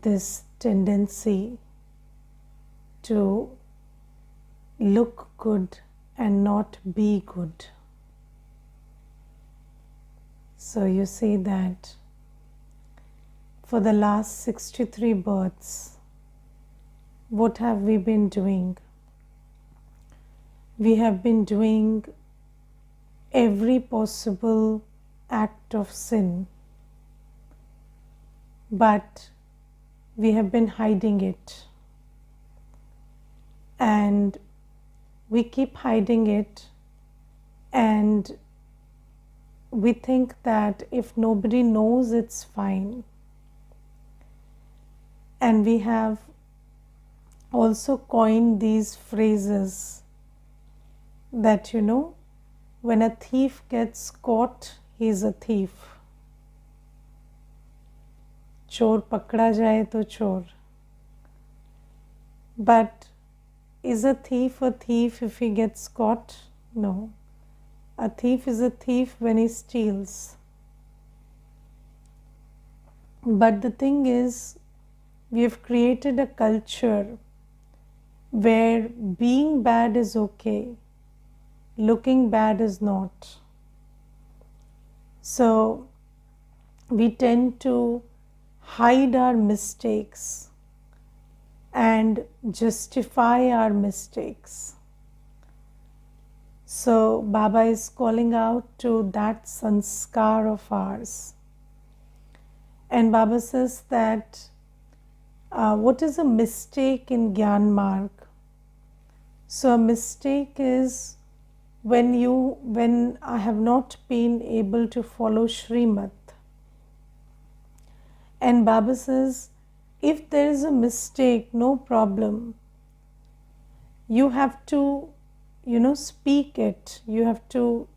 this tendency to look good and not be good. So you see that for the last 63 births, what have we been doing? We have been doing every possible act of sin, but we have been hiding it, and we keep hiding it, and we think that if nobody knows, it's fine. And we have also coined these phrases that, when a thief gets caught, he is a thief. Chor pakda jaye to chor. But is a thief if he gets caught? No. A thief is a thief when he steals. But the thing is, we have created a culture where being bad is okay, looking bad is not. So we tend to hide our mistakes and justify our mistakes. So Baba is calling out to that sanskar of ours. And Baba says that what is a mistake in Gyan Marg? So a mistake is when I have not been able to follow Shrimat. And Baba says, if there is a mistake, no problem. You have to, speak it. You have to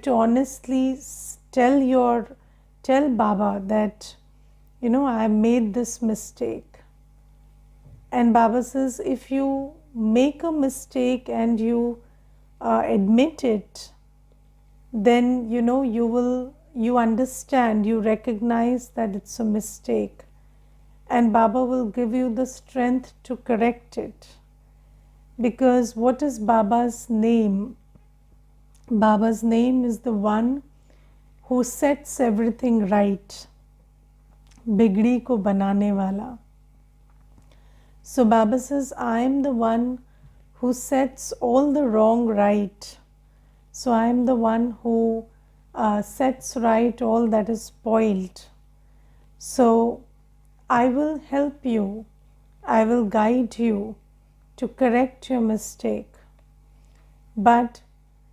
honestly tell Baba that, I made this mistake. And Baba says, if you make a mistake and you admit it, then you understand, you recognize that it's a mistake, and Baba will give you the strength to correct it. Because what is Baba's name? Baba's name is the one who sets everything right. Bigdi ko banane wala. So Baba says, I am the one who sets all the wrong right. So I am the one who sets right all that is spoiled. So I will help you, I will guide you to correct your mistake. But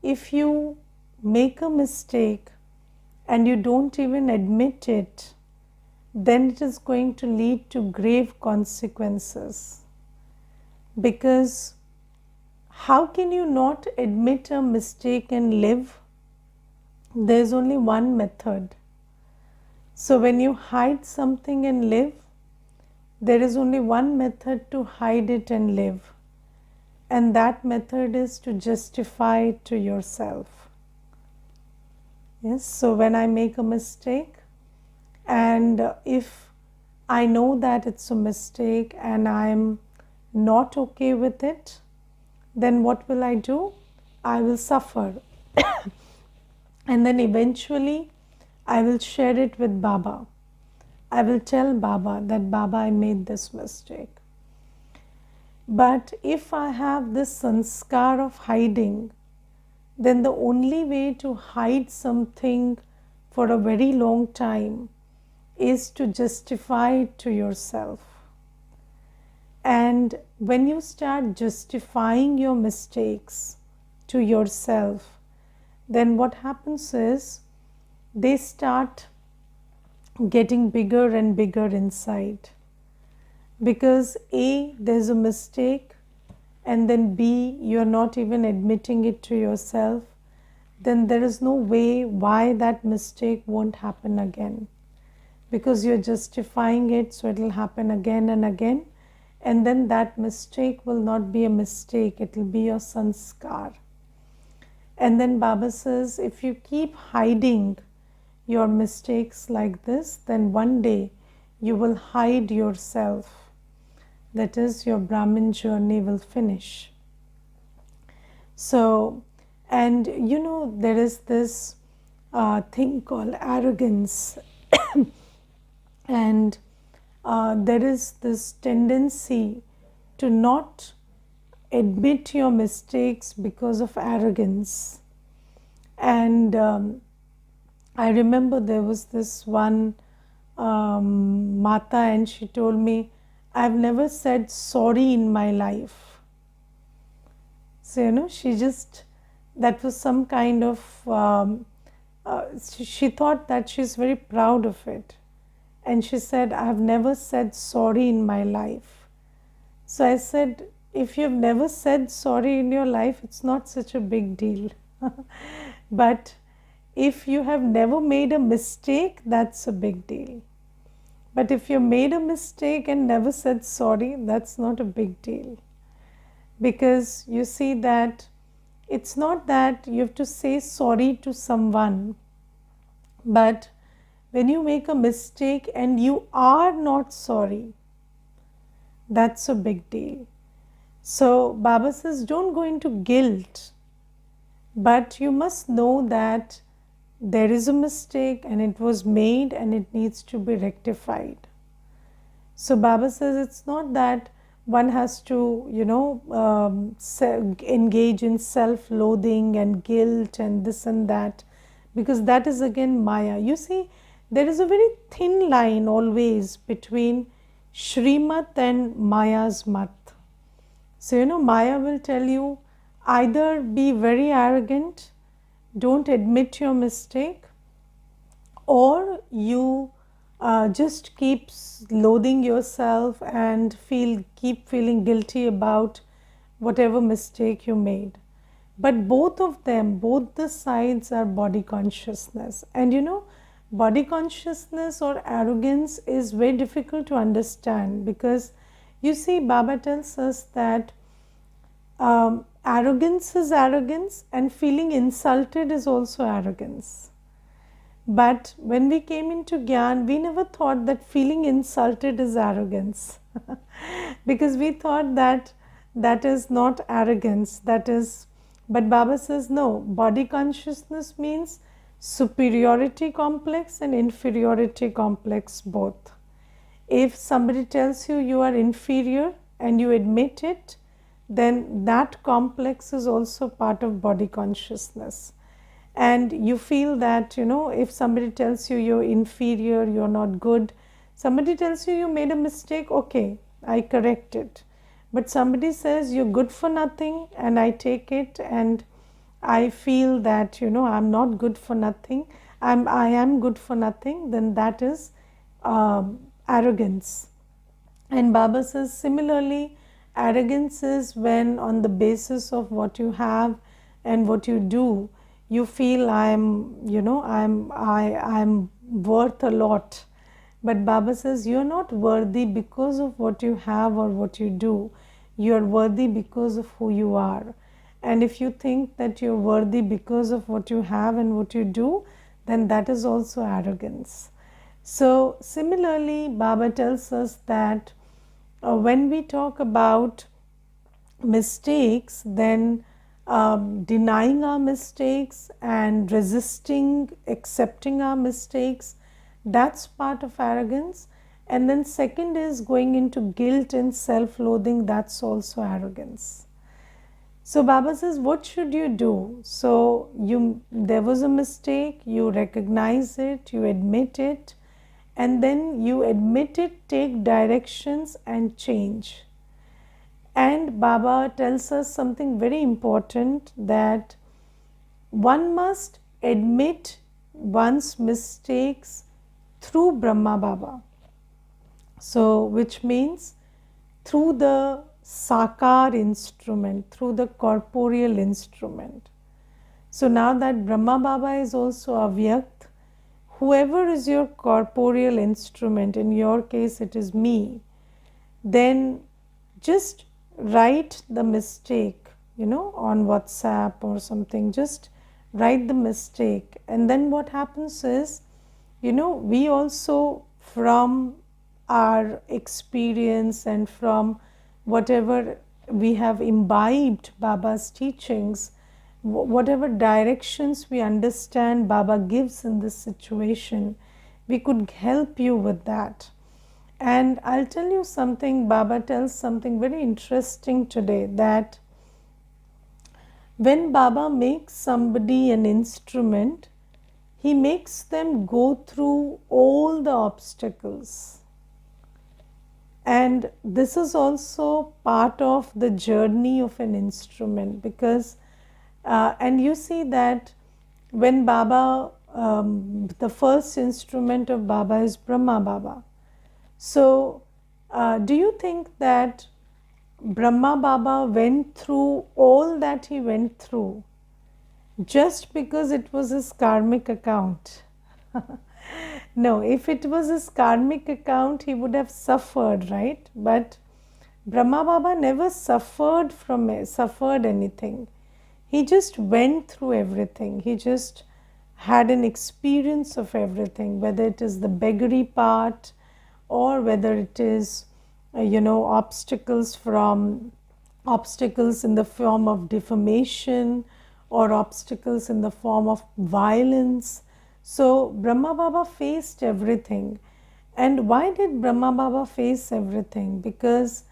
if you make a mistake and you don't even admit it, then it is going to lead to grave consequences. Because how can you not admit a mistake and live? There's only one method. So when you hide something and live, there is only one method to hide it and live. And that method is to justify it to yourself. Yes, so when I make a mistake, and if I know that it's a mistake and I'm not okay with it, then what will I do? I will suffer. And then eventually I will share it with Baba. I will tell Baba that, Baba, I made this mistake. But if I have this sanskar of hiding, then the only way to hide something for a very long time is to justify it to yourself. And when you start justifying your mistakes to yourself, then what happens is they start getting bigger and bigger inside. Because A, there's a mistake, and then B, you're not even admitting it to yourself, then there is no way why that mistake won't happen again. Because you're justifying it, so it will happen again and again, and then that mistake will not be a mistake, it will be your sanskar. And then Baba says, if you keep hiding your mistakes like this, then one day you will hide yourself. That is, your Brahmin journey will finish. So, and there is this thing called arrogance, and there is this tendency to not admit your mistakes because of arrogance. And I remember there was this one Mata, and she told me, I've never said sorry in my life. So, she just, that was some kind of, she thought that she's very proud of it. And she said, I've never said sorry in my life. So I said, if you've never said sorry in your life, it's not such a big deal. But if you have never made a mistake, that's a big deal. But if you made a mistake and never said sorry, that's not a big deal. Because you see that it's not that you have to say sorry to someone, but when you make a mistake and you are not sorry, that's a big deal. So Baba says, don't go into guilt, but you must know that there is a mistake and it was made and it needs to be rectified. So Baba says it's not that one has to, engage in self-loathing and guilt and this and that, because that is again Maya. You see, there is a very thin line always between Shrimat and Maya's Mat. So, Maya will tell you either be very arrogant, don't admit your mistake, or you just keep loathing yourself and keep feeling guilty about whatever mistake you made. But both of them, both the sides are body consciousness. And body consciousness or arrogance is very difficult to understand, because you see, Baba tells us that arrogance is arrogance and feeling insulted is also arrogance. But when we came into Gyan, we never thought that feeling insulted is arrogance. Because we thought that that is not arrogance, but Baba says no, body consciousness means superiority complex and inferiority complex both. If somebody tells you you are inferior and you admit it, then that complex is also part of body consciousness. And you feel that, if somebody tells you you're inferior, you're not good, somebody tells you you made a mistake, okay, I correct it. But somebody says you're good for nothing and I take it and I feel that, I'm not good for nothing, I am good for nothing, then that is arrogance. And Baba says similarly, arrogance is when on the basis of what you have and what you do, you feel I'm worth a lot. But Baba says you're not worthy because of what you have or what you do. You're worthy because of who you are. And if you think that you're worthy because of what you have and what you do, then that is also arrogance. So similarly, Baba tells us that when we talk about mistakes, then denying our mistakes and resisting accepting our mistakes, that's part of arrogance. And then second is going into guilt and self-loathing, that's also arrogance. So Baba says, what should you do? So there was a mistake, you recognize it, you admit it, and then you admit it, take directions and change. And Baba tells us something very important, that one must admit one's mistakes through Brahma Baba. So, which means through the Sakar instrument, through the corporeal instrument. So now that Brahma Baba is also Avyakt, whoever is your corporeal instrument, in your case it is me, then just write the mistake, on WhatsApp or something, just write the mistake. And then what happens is, we also from our experience and from whatever we have imbibed Baba's teachings, whatever directions we understand Baba gives in this situation, we could help you with that. And I'll tell you something, Baba tells something very interesting today, that when Baba makes somebody an instrument, he makes them go through all the obstacles. And this is also part of the journey of an instrument, because and you see that when Baba, the first instrument of Baba is Brahma Baba. So do you think that Brahma Baba went through all that he went through just because it was his karmic account? No, if it was his karmic account, he would have suffered, right? But Brahma Baba never suffered anything. He just went through everything. He just had an experience of everything, whether it is the beggary part or whether it is obstacles in the form of defamation or obstacles in the form of violence. So Brahma Baba faced everything. And why did Brahma Baba face everything? Because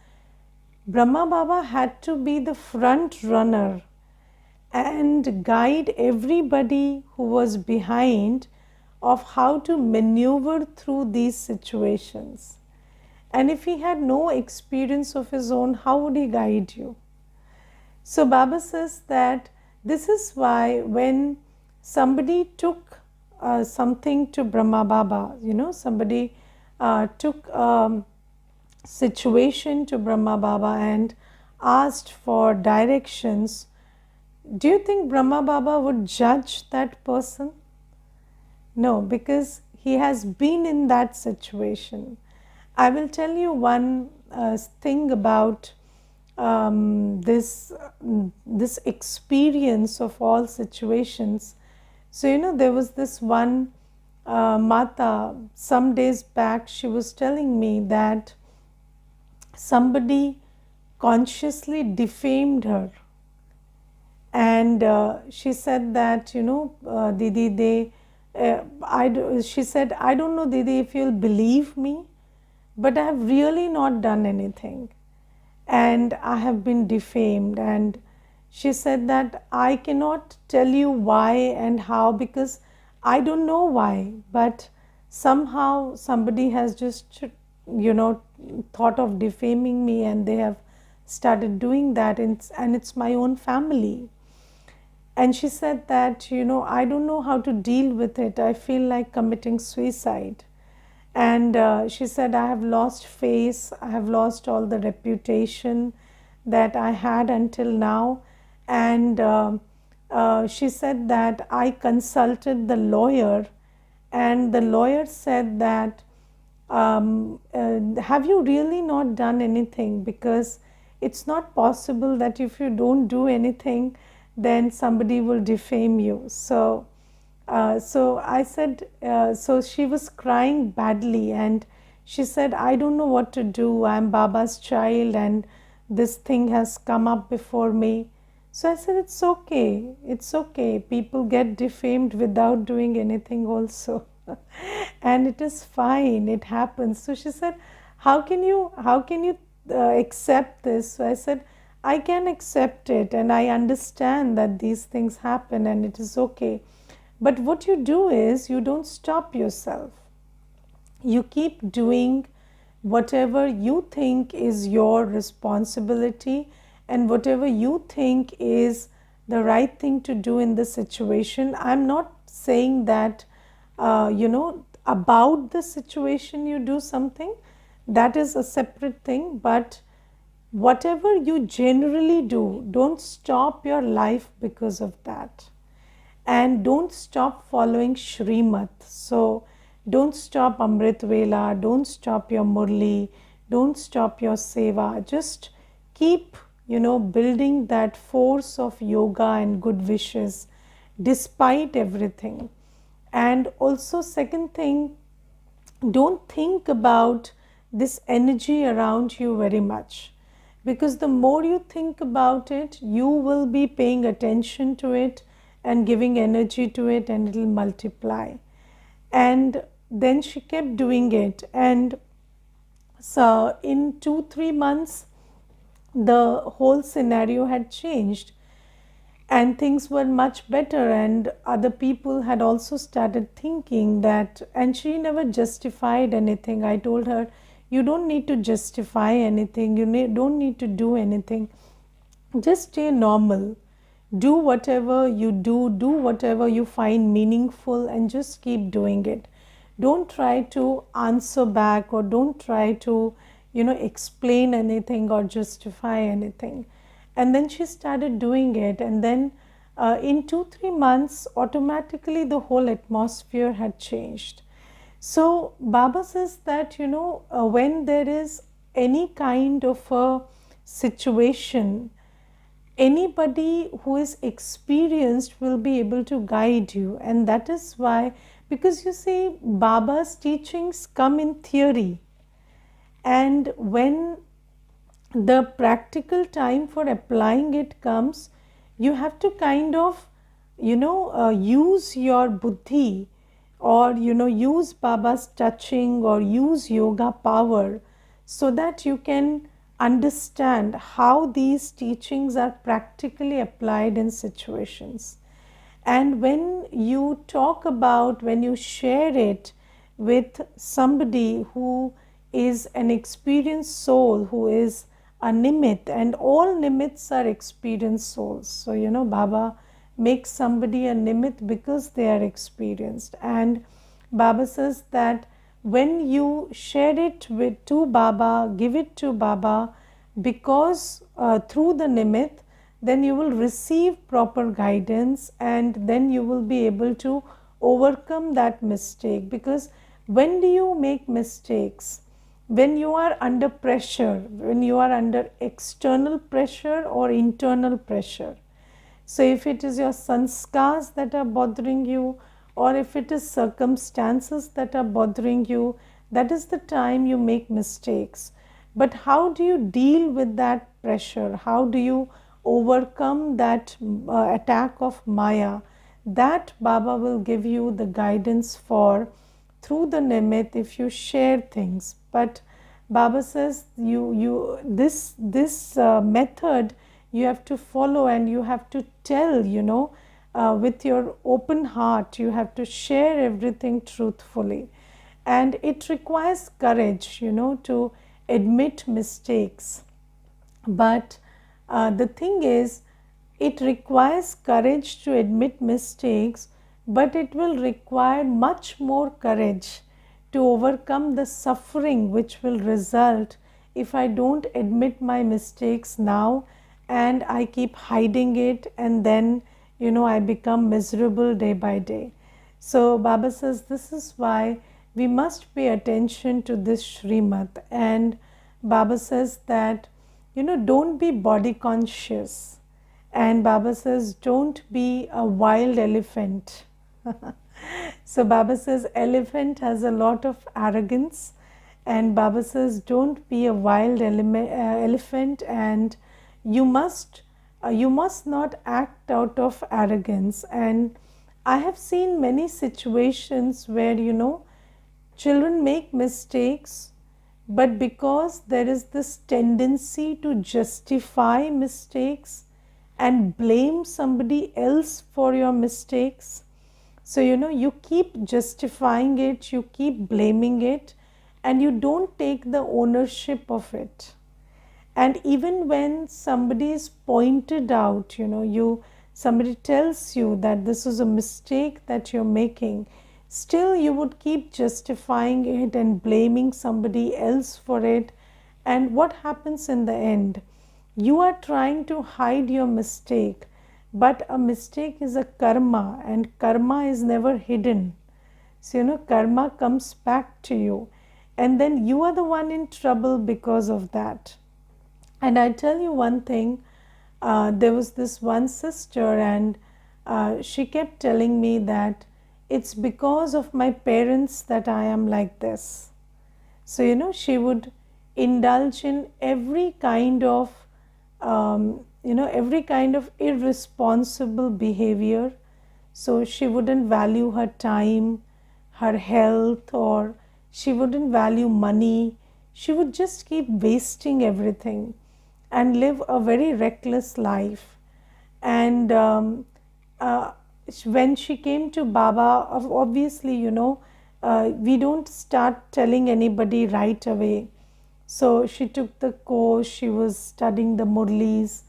Brahma Baba had to be the front runner and guide everybody who was behind of how to maneuver through these situations. And if he had no experience of his own, how would he guide you? So Baba says that this is why when somebody took something to Brahma Baba, somebody took a situation to Brahma Baba and asked for directions, do you think Brahma Baba would judge that person? No, because he has been in that situation. I will tell you one thing about this experience of all situations. So, there was this one Mata, some days back, she was telling me that somebody consciously defamed her. And she said that, Didi, she said, I don't know, Didi, if you'll believe me, but I have really not done anything. And I have been defamed. And she said that I cannot tell you why and how, because I don't know why. But somehow somebody has just, thought of defaming me, and they have started doing that. And it's my own family. And she said that, I don't know how to deal with it. I feel like committing suicide. And she said, I have lost face. I have lost all the reputation that I had until now. And she said that I consulted the lawyer, and the lawyer said that, have you really not done anything? Because it's not possible that if you don't do anything, then somebody will defame you. So I said, so she was crying badly, and she said, I don't know what to do. I'm Baba's child, and this thing has come up before me. So I said, it's okay. It's okay. People get defamed without doing anything also. And it is fine. It happens. So she said, how can you accept this? So I said, I can accept it, and I understand that these things happen, and it is okay. But what you do is, you don't stop yourself. You keep doing whatever you think is your responsibility and whatever you think is the right thing to do in the situation. I'm not saying that, about the situation you do something. That is a separate thing. But whatever you generally do, don't stop your life because of that. And don't stop following Shrimat. So don't stop Amrit Vela, don't stop your Murli, don't stop your Seva. Just keep, building that force of yoga and good wishes despite everything. And also, second thing, don't think about this energy around you very much, because the more you think about it, you will be paying attention to it and giving energy to it, and it will multiply. And then she kept doing it, and so in 2-3 months the whole scenario had changed and things were much better, and other people had also started thinking that. And she never justified anything. I told her, you don't need to justify anything, you don't need to do anything, just stay normal, do whatever you do whatever you find meaningful, and just keep doing it. Don't try to answer back, or don't try to explain anything or justify anything. And then she started doing it, and then in 2-3 months automatically the whole atmosphere had changed. So Baba says that when there is any kind of a situation, anybody who is experienced will be able to guide you. And that is why, because you see, Baba's teachings come in theory, and when the practical time for applying it comes, you have to kind of use your buddhi, or use Baba's touching, or use yoga power, so that you can understand how these teachings are practically applied in situations. And when you talk about, when you share it with somebody who is an experienced soul, who is a nimit, and all nimits are experienced souls. So Baba makes somebody a nimit because they are experienced. And Baba says that when you share it to Baba, give it to Baba, because through the nimit, then you will receive proper guidance, and then you will be able to overcome that mistake. Because when do you make mistakes? When you are under pressure, when you are under external pressure or internal pressure. So if it is your sanskars that are bothering you, or if it is circumstances that are bothering you, that is the time you make mistakes. But how do you deal with that pressure? How do you overcome that attack of Maya? That Baba will give you the guidance for through the nimit if you share things. But Baba says this method you have to follow, and you have to tell with your open heart. You have to share everything truthfully, and it requires courage to admit mistakes. But the thing is, it requires courage to admit mistakes, but it will require much more courage to overcome the suffering which will result if I don't admit my mistakes now, and I keep hiding it, and then I become miserable day by day. So Baba says this is why we must pay attention to this Srimad. And Baba says that don't be body conscious, and Baba says don't be a wild elephant. So Baba says elephant has a lot of arrogance, and Baba says don't be a wild elephant, and you must not act out of arrogance. And I have seen many situations where children make mistakes, but because there is this tendency to justify mistakes and blame somebody else for your mistakes, so you keep justifying it, you keep blaming it, and you don't take the ownership of it. And even when somebody is pointed out, somebody tells you that this is a mistake that you're making, still you would keep justifying it and blaming somebody else for it. And what happens in the end? You are trying to hide your mistake, but a mistake is a karma, and karma is never hidden. So karma comes back to you, and then you are the one in trouble because of that. And I tell you one thing, there was this one sister, and she kept telling me that it's because of my parents that I am like this. So, she would indulge in every kind of, every kind of irresponsible behavior. So, she wouldn't value her time, her health, or she wouldn't value money. She would just keep wasting everything and live a very reckless life. And uh, when she came to Baba, obviously, we don't start telling anybody right away. So she took the course, she was studying the Murlis.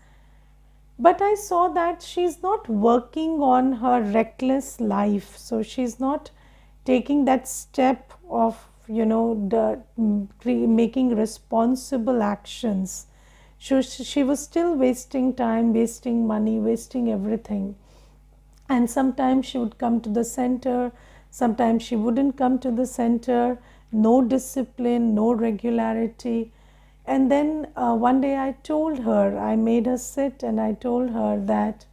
But I saw that she's not working on her reckless life. So she's not taking that step of, making responsible actions. She was still wasting time, wasting money, wasting everything. And sometimes she would come to the center, sometimes she wouldn't come to the center, no discipline, no regularity. And then one day I made her sit and I told her that,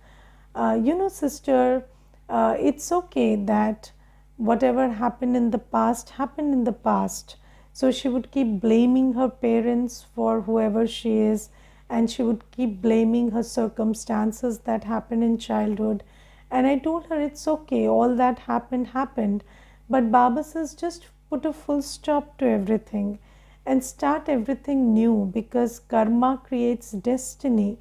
sister, it's okay that whatever happened in the past happened in the past. So she would keep blaming her parents for whoever she is, and she would keep blaming her circumstances that happened in childhood. And I told her it's okay, all that happened. But Baba says just put a full stop to everything and start everything new, because karma creates destiny,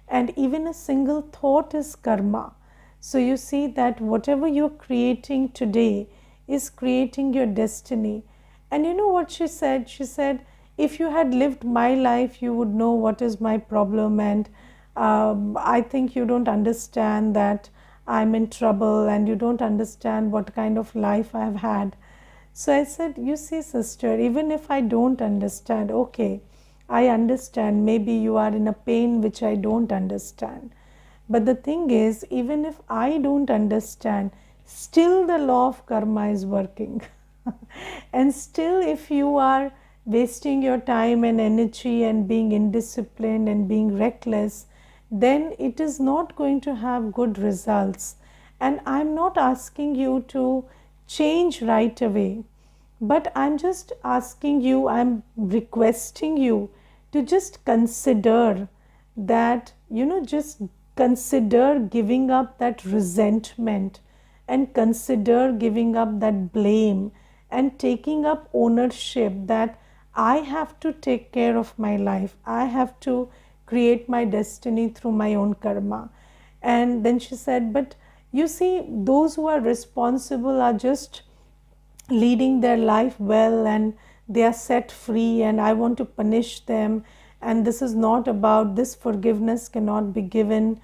and even a single thought is karma. So you see that whatever you're creating today is creating your destiny. And you know what she said? She said, if you had lived my life, you would know what is my problem. And I think you don't understand that I'm in trouble, and you don't understand what kind of life I've had. So I said, you see, sister, even if I don't understand, okay, I understand. Maybe you are in a pain which I don't understand. But the thing is, even if I don't understand, still the law of karma is working. And still, if you are wasting your time and energy and being indisciplined and being reckless, then it is not going to have good results. And I'm not asking you to change right away, but I'm just asking you, I'm requesting you to just consider that, just consider giving up that resentment, and consider giving up that blame, and taking up ownership that I have to take care of my life. I have to create my destiny through my own karma. And then she said, but you see, those who are responsible are just leading their life well, and they are set free, and I want to punish them, and this is not about this, forgiveness cannot be given.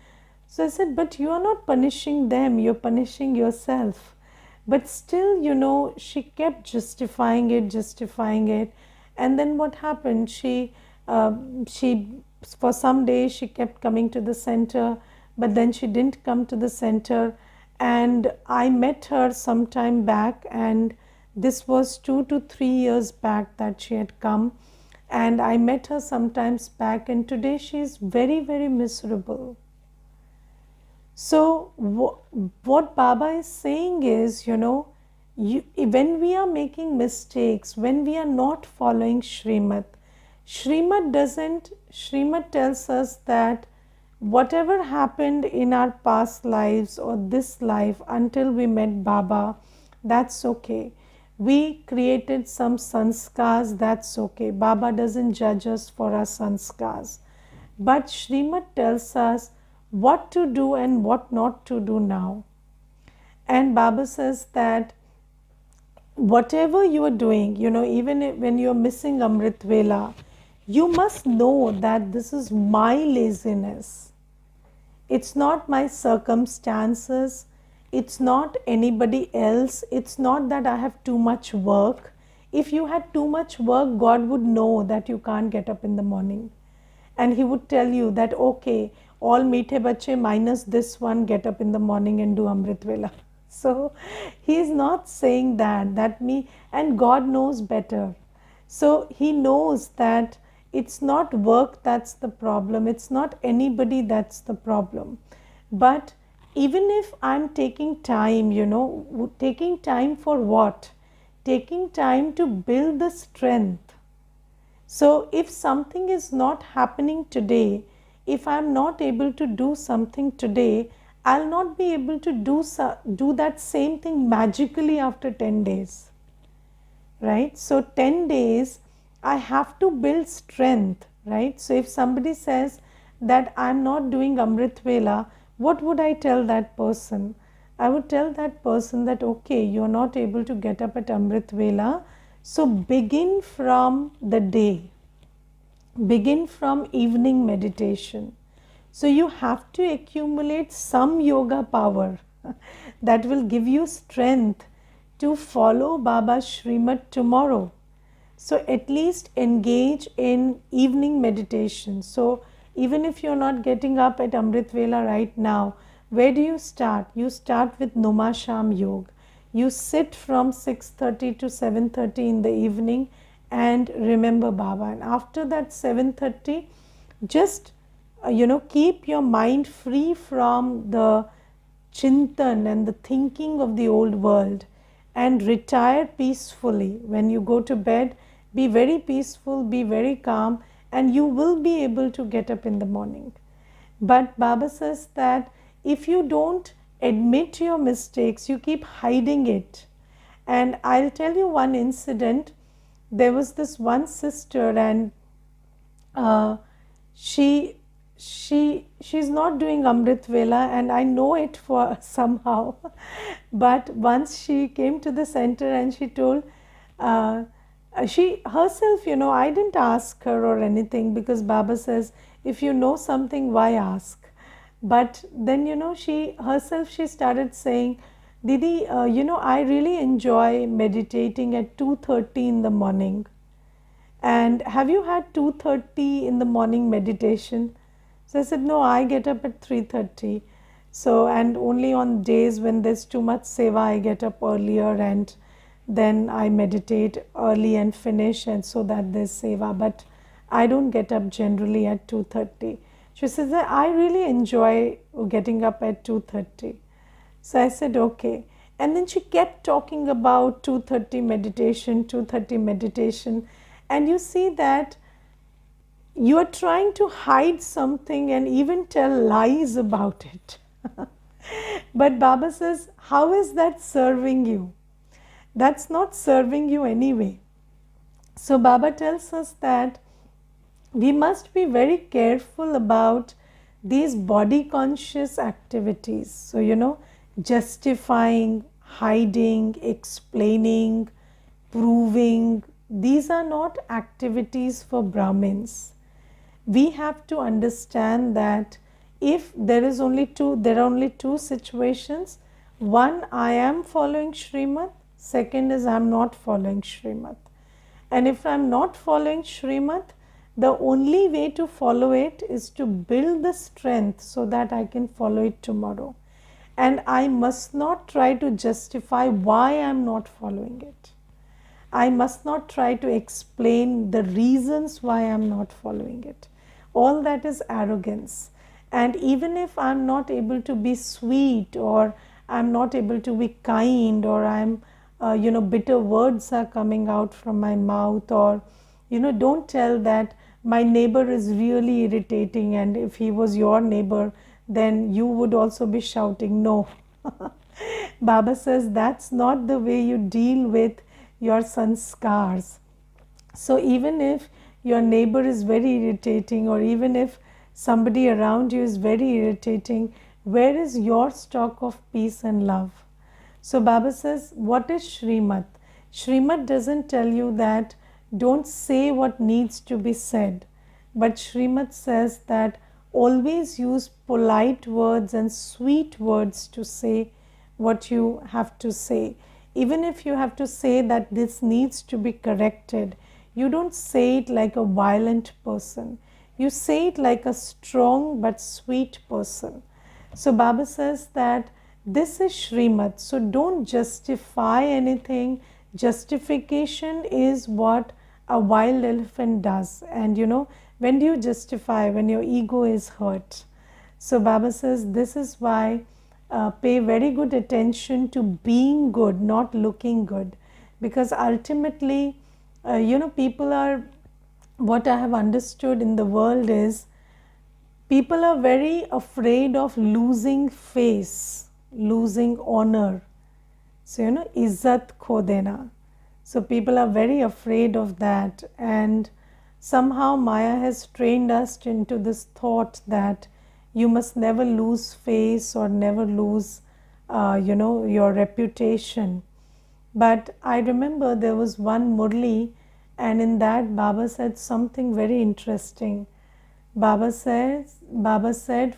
So I said, but you are not punishing them, you're punishing yourself. But still, she kept justifying it. And then what happened? She for some days she kept coming to the center, but then she didn't come to the center. And I met her some time back, and this was 2 to 3 years back that she had come. And I met her sometimes back, and today she is very, very miserable. So what Baba is saying is, when we are making mistakes, when we are not following Srimad, Srimad tells us that whatever happened in our past lives or this life until we met Baba, that's okay. We created some sanskars, that's okay. Baba doesn't judge us for our sanskars. But Srimad tells us what to do and what not to do now. And Baba says that whatever you are doing, even when you are missing Amrit Vela, you must know that this is my laziness. It's not my circumstances. It's not anybody else. It's not that I have too much work. If you had too much work, God would know that you can't get up in the morning. And He would tell you that, okay, all meethe bache minus this one, get up in the morning and do Amrit Vela. So He is not saying that and God knows better. So He knows that it's not work that's the problem, it's not anybody that's the problem. But even if I'm taking time, taking time for what? Taking time to build the strength. So if something is not happening today, if I'm not able to do something today, I'll not be able to do that same thing magically after 10 days. Right? So 10 days, I have to build strength, right? So if somebody says that I'm not doing Amrit Vela, what would I tell that person? I would tell that person that, okay, you're not able to get up at Amrit Vela, so begin from the day, begin from evening meditation. So you have to accumulate some yoga power that will give you strength to follow Baba's Srimad tomorrow. So at least engage in evening meditation. So even if you're not getting up at Amrit Vela right now, where do you start? You start with Noma Sham Yoga. You sit from 6:30 to 7:30 in the evening and remember Baba. And after that 7:30, just keep your mind free from the chintan and the thinking of the old world and retire peacefully. When you go to bed, be very peaceful, be very calm, and you will be able to get up in the morning. But Baba says that if you don't admit your mistakes, you keep hiding it. And I'll tell you one incident. There was this one sister, and she's not doing Amrit Vela, and I know it for somehow. But once she came to the center and she told, she herself, I didn't ask her or anything, because Baba says, if you know something, why ask? But then, she herself, she started saying, Didi, I really enjoy meditating at 2:30 in the morning. And have you had 2:30 in the morning meditation? So I said, no, I get up at 3:30. So, and only on days when there's too much seva, I get up earlier, and then I meditate early and finish, and so that there's seva. But I don't get up generally at 2:30. She says, I really enjoy getting up at 2:30. So I said, okay. And then she kept talking about 2:30 meditation, 2:30 meditation. And you see that you are trying to hide something and even tell lies about it. But Baba says, how is that serving you? That's not serving you anyway. So Baba tells us that we must be very careful about these body conscious activities. So, justifying, hiding, explaining, proving, these are not activities for Brahmins. We have to understand that if there are only two situations. One, I am following Srimad. Second is I am not following Srimad. And if I am not following Srimad, the only way to follow it is to build the strength so that I can follow it tomorrow. And I must not try to justify why I am not following it. I must not try to explain the reasons why I am not following it. All that is arrogance. And even if I am not able to be sweet, or I am not able to be kind, or I am, bitter words are coming out from my mouth, or, don't tell that my neighbor is really irritating, and if he was your neighbor, then you would also be shouting. No. Baba says that's not the way you deal with your sanskars. So even if your neighbor is very irritating, or even if somebody around you is very irritating, where is your stock of peace and love? So Baba says, what is Srimad? Srimad doesn't tell you that don't say what needs to be said, but Srimad says that always use polite words and sweet words to say what you have to say. Even if you have to say that this needs to be corrected, you don't say it like a violent person. You say it like a strong but sweet person. So Baba says that this is Srimad. So don't justify anything. Justification is what a wild elephant does. And when do you justify? When your ego is hurt. So Baba says this is why pay very good attention to being good, not looking good. Because ultimately, people are what I have understood in the world is people are very afraid of losing face, losing honor. So, izzat kho dena. So, people are very afraid of that, and somehow Maya has trained us into this thought that you must never lose face or never lose, your reputation. But I remember there was one Murli, and in that Baba said something very interesting. Baba said,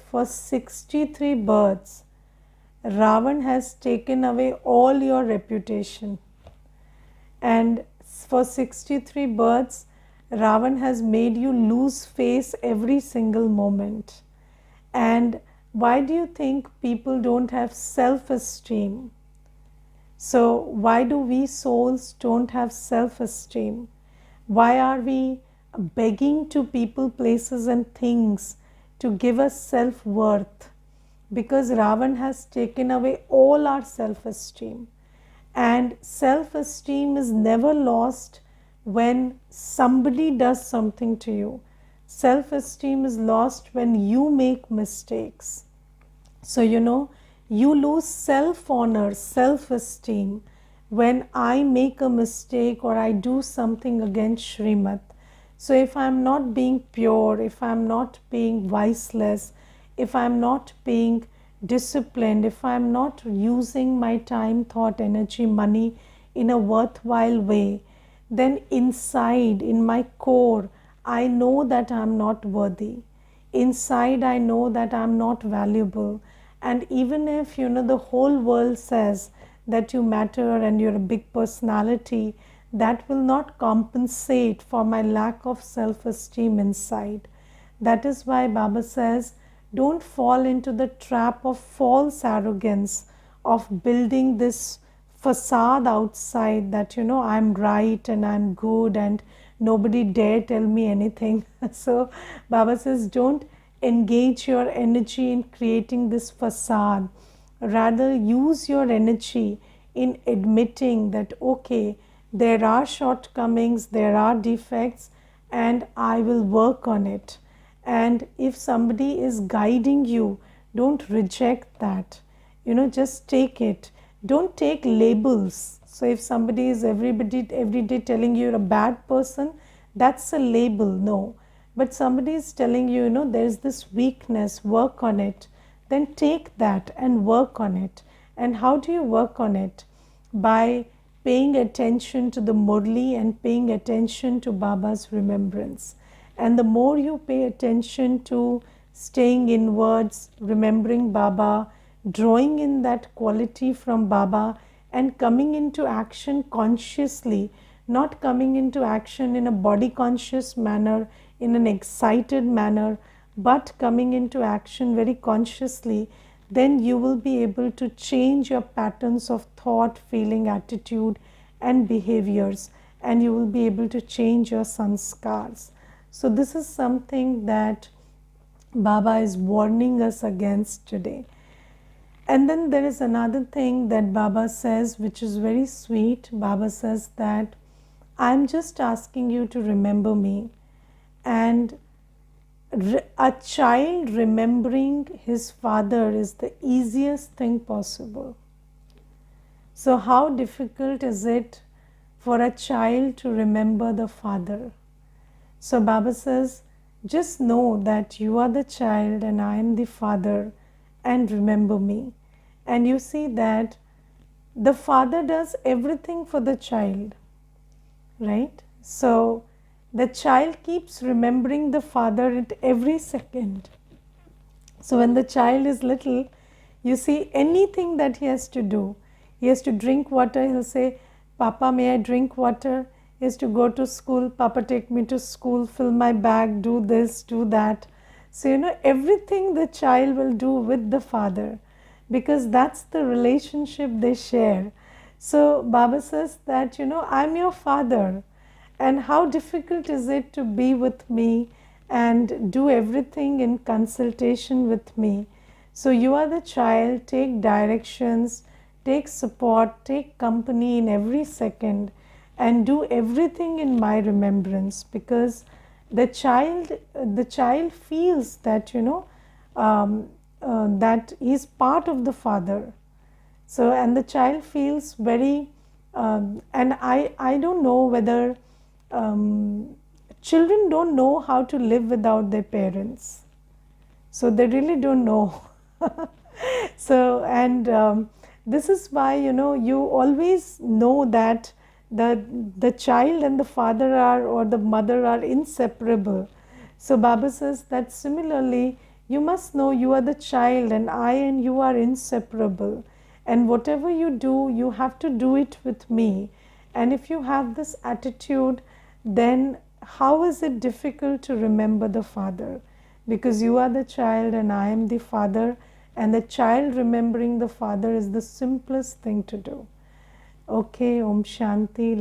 for 63 births, Ravan has taken away all your reputation. And for 63 births, Ravan has made you lose face every single moment. And why do you think people don't have self-esteem? So why do we souls don't have self-esteem? Why are we begging to people, places and things to give us self-worth? Because Ravan has taken away all our self-esteem. And self-esteem is never lost when somebody does something to you. Self-esteem is lost when you make mistakes. So, you lose self-honor, self-esteem when I make a mistake or I do something against Srimad. So, if I am not being pure, if I am not being viceless, if I am not being disciplined, if I am not using my time, thought, energy, money in a worthwhile way, then inside, in my core, I know that I am not worthy. Inside, I know that I am not valuable. And even if, the whole world says that you matter and you're a big personality, that will not compensate for my lack of self-esteem inside. That is why Baba says, don't fall into the trap of false arrogance, of building this facade outside that, I'm right and I'm good and nobody dare tell me anything. So Baba says, don't engage your energy in creating this facade. Rather, use your energy in admitting that, okay, there are shortcomings, there are defects, and I will work on it. And if somebody is guiding you, don't reject that. Just take it. Don't take labels. So if somebody is every day telling you you're a bad person, that's a label. No. But somebody is telling you, there's this weakness, work on it. Then take that and work on it. And how do you work on it? By paying attention to the Murli and paying attention to Baba's remembrance. And the more you pay attention to staying inwards, remembering Baba, drawing in that quality from Baba and coming into action consciously, not coming into action in a body conscious manner, in an excited manner, but coming into action very consciously, then you will be able to change your patterns of thought, feeling, attitude and behaviors, and you will be able to change your sanskars. So this is something that Baba is warning us against today. And then there is another thing that Baba says, which is very sweet. Baba says that I'm just asking you to remember me. And a child remembering his father is the easiest thing possible. So how difficult is it for a child to remember the father? So Baba says, just know that you are the child and I am the father, and remember me. And you see that the father does everything for the child, right? So the child keeps remembering the father at every second. So when the child is little, you see anything that he has to do. He has to drink water, he'll say, Papa, may I drink water? He has to go to school, Papa, take me to school, fill my bag, do this, do that. So, everything the child will do with the father, because that's the relationship they share. So Baba says that, I'm your father, and how difficult is it to be with me and do everything in consultation with me. So you are the child, take directions, take support, take company in every second, and do everything in my remembrance, because the child feels that, that he's part of the father. So, and the child feels very, and I don't know whether children don't know how to live without their parents. So they really don't know. So, and this is why, you always know that the child and the father are, or the mother are inseparable. So Baba says that similarly, you must know you are the child and I and you are inseparable. And whatever you do, you have to do it with me. And if you have this attitude, then how is it difficult to remember the father? Because you are the child and I am the father, and the child remembering the father is the simplest thing to do. Okay, Om Shanti.